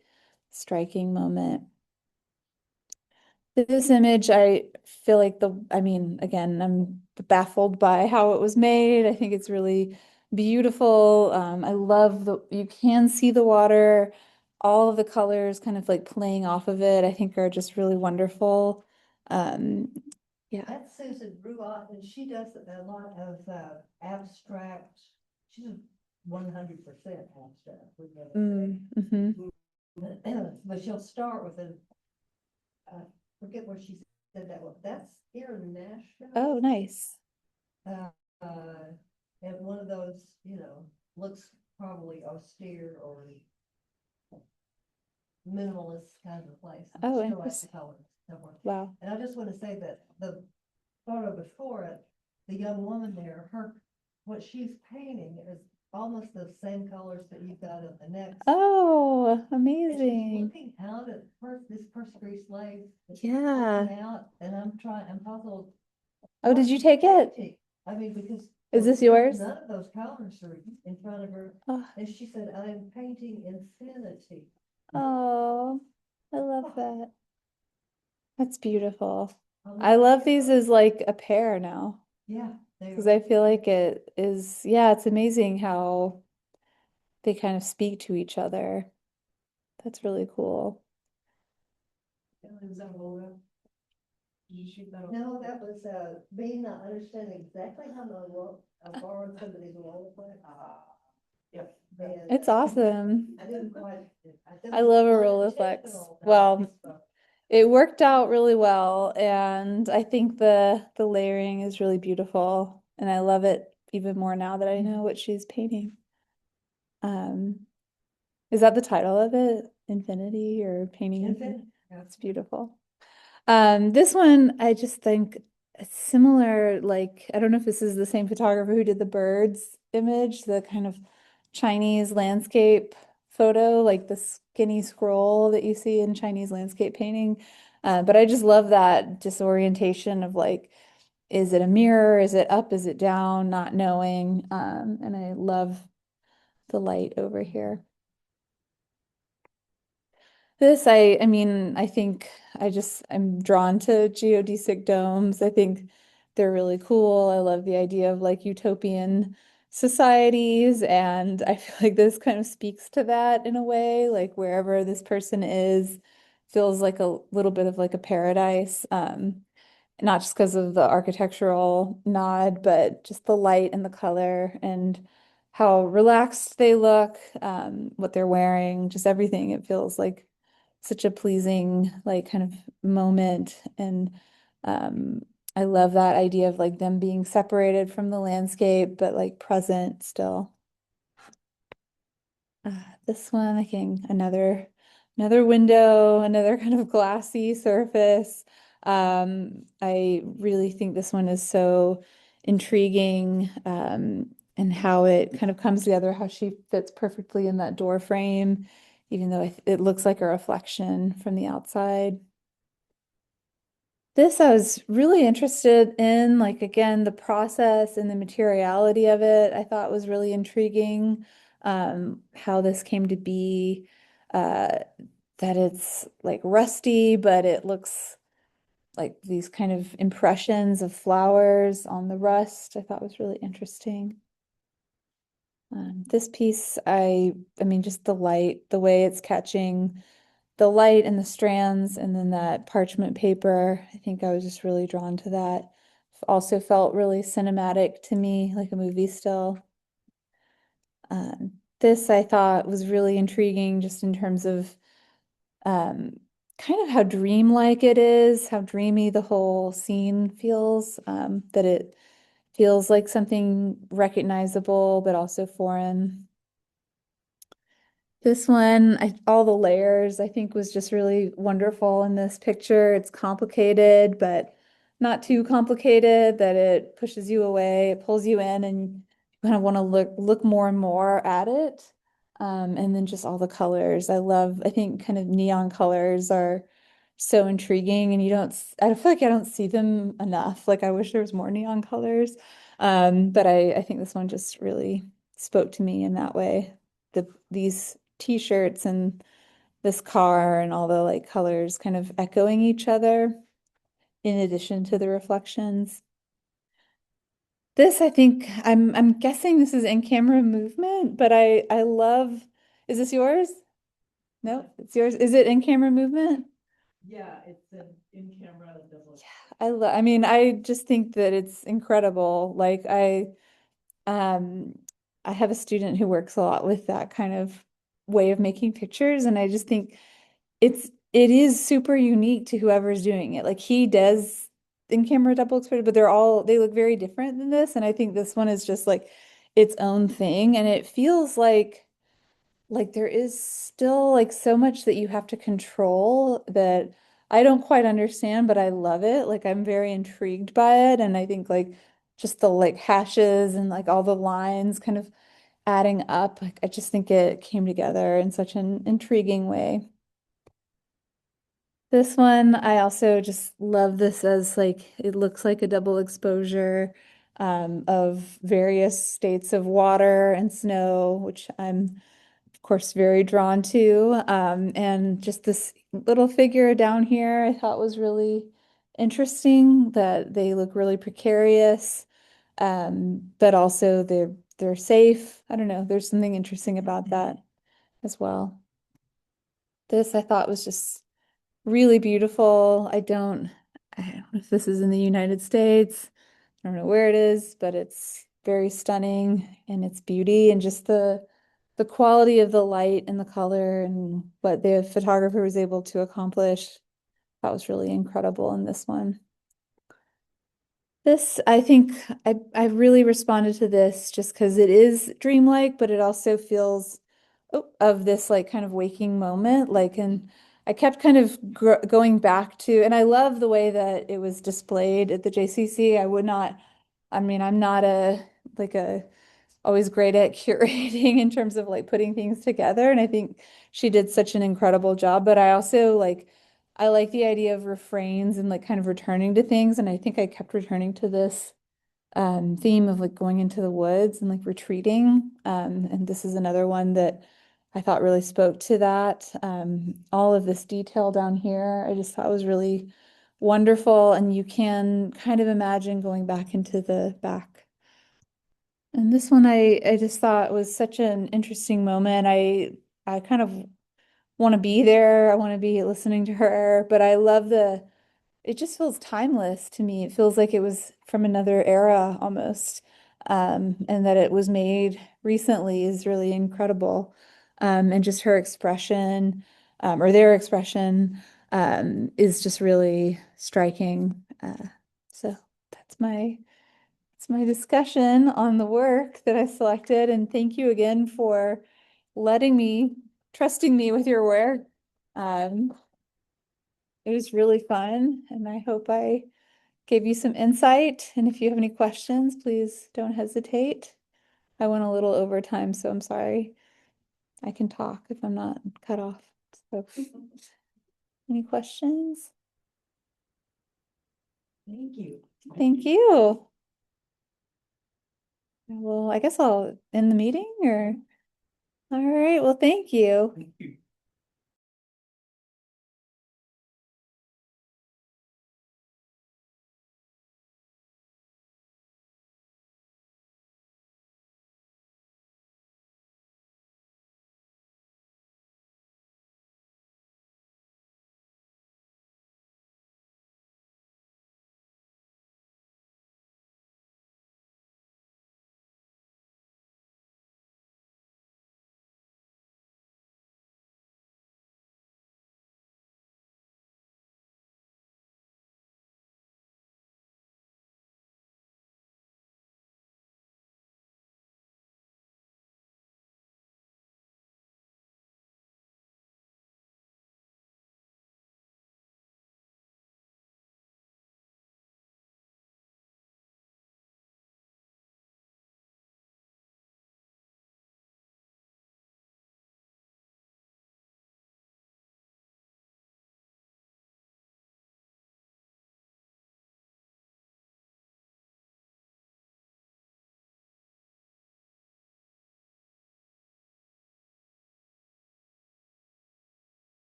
striking moment. This image, I feel like I mean, again, I'm baffled by how it was made. I think it's really beautiful. I love you can see the water, all of the colors kind of like playing off of it, I think are just really wonderful. Um, yeah. That's Susan Ruott, and she does a lot of abstract. She's 100% abstract. Mhm. But she'll start with I forget where she said that one. That's here in Nashville. Oh, nice. Uh, and one of those, looks probably austere or minimalist kind of place. Oh, She likes interesting. colors somewhere. Wow. And I just want to say that the photo before it, the young woman there, what she's painting is almost the same colors that you've got in the next. Oh, And she's amazing. looking out at this first Grease slave. Yeah. Out, and I'm puzzled. Oh, did you take it? Painting. I mean, because. Is this yours? None of those colors are in front of her. Oh. And she said, I'm painting infinity. Oh, I love that. That's beautiful. I love these as like a pair now Yeah. because I feel like it is, yeah, it's amazing how they kind of speak to each other. That's really cool. Is that Laura? Did you shoot that? No, that was me not understanding exactly how I borrowed somebody's roll play. Yep. It's awesome. I didn't quite. I love a Rolleiflex. Unintentional. Well, it worked out really well, and I think the layering is really beautiful, and I love it even more now that I know what she's painting. Is that the title of it? Infinity or Painting Infinity? That's beautiful. This one I just think it's similar, like I don't know if this is the same photographer who did the birds image, the kind of Chinese landscape photo, like the skinny scroll that you see in Chinese landscape painting. But I just love that disorientation of like, is it a mirror? Is it up? Is it down? Not knowing. And I love the light over here. This, I mean, I think I'm drawn to geodesic domes. I think they're really cool. I love the idea of like utopian societies, and I feel like this kind of speaks to that in a way, like wherever this person is feels like a little bit of like a paradise. Not just because of the architectural nod, but just the light and the color and how relaxed they look, what they're wearing, just everything. It feels like such a pleasing, like kind of moment. And I love that idea of like them being separated from the landscape, but like present still. This one, I think another window, another kind of glassy surface. I really think this one is so intriguing, and how it kind of comes together, how she fits perfectly in that door frame, even though it looks like a reflection from the outside. This I was really interested in, like again, the process and the materiality of it, I thought was really intriguing. How this came to be, that it's like rusty, but it looks like these kind of impressions of flowers on the rust, I thought was really interesting. This piece, I mean, just the light, the way it's catching the light and the strands, and then that parchment paper. I think I was just really drawn to that. Also felt really cinematic to me, like a movie still. This I thought was really intriguing just in terms of kind of how dreamlike it is, how dreamy the whole scene feels, that it feels like something recognizable but also foreign. This one, all the layers, I think was just really wonderful in this picture. It's complicated, but not too complicated that it pushes you away, it pulls you in, and you kind of want to look more and more at it. And then just all the colors. I think kind of neon colors are so intriguing, and I feel like I don't see them enough. Like I wish there was more neon colors. But I think this one just really spoke to me in that way. These t-shirts and this car and all the like colors kind of echoing each other in addition to the reflections. This, I think, I'm guessing this is in camera movement, but I love, is this yours? No, it's yours. Is it in camera movement? Yeah, it's an in-camera double. I mean, I just think that it's incredible. Like I have a student who works a lot with that kind of way of making pictures, and I just think it is super unique to whoever's doing it. Like he does in-camera double exposure, but they look very different than this, and I think this one is just like its own thing, and it feels like there is still like so much that you have to control that I don't quite understand, but I love it. Like I'm very intrigued by it, and I think like just the like hashes and like all the lines kind of adding up. Like I just think it came together in such an intriguing way. This one, I also just love this as like it looks like a double exposure of various states of water and snow, which I'm of course very drawn to. And just this little figure down here I thought was really interesting that they look really precarious, but also they're safe. I don't know, there's something interesting about that as well. This I thought was just really beautiful. I don't know if this is in the United States. I don't know where it is, but it's very stunning in its beauty and just the quality of the light and the color and what the photographer was able to accomplish. That was really incredible in this one. This, I think I really responded to this just because it is dreamlike, but it also feels of this like kind of waking moment. Like, and I kept kind of going back to, and I love the way that it was displayed at the JCC. I mean, I'm not like a always great at curating in terms of like putting things together. And I think she did such an incredible job. But I also I like the idea of refrains and like kind of returning to things. And I think I kept returning to this theme of like going into the woods and like retreating. And this is another one that I thought really spoke to that. All of this detail down here, I just thought was really wonderful. And you can kind of imagine going back into the back. And this one I just thought was such an interesting moment. I kind of want to be there. I want to be listening to her, but I love it just feels timeless to me. It feels like it was from another era almost. And that it was made recently is really incredible. And just her expression, or their expression, is just really striking. So that's my discussion on the work that I selected. And thank you again for trusting me with your work. Um, it was really fun, and I hope I gave you some insight. And if you have any questions, please don't hesitate. I went a little over time, so I'm sorry. I can talk if I'm not cut off. So, any questions? Thank you. Thank you. Well, I guess I'll end the meeting or, all right, well, thank you. Thank you.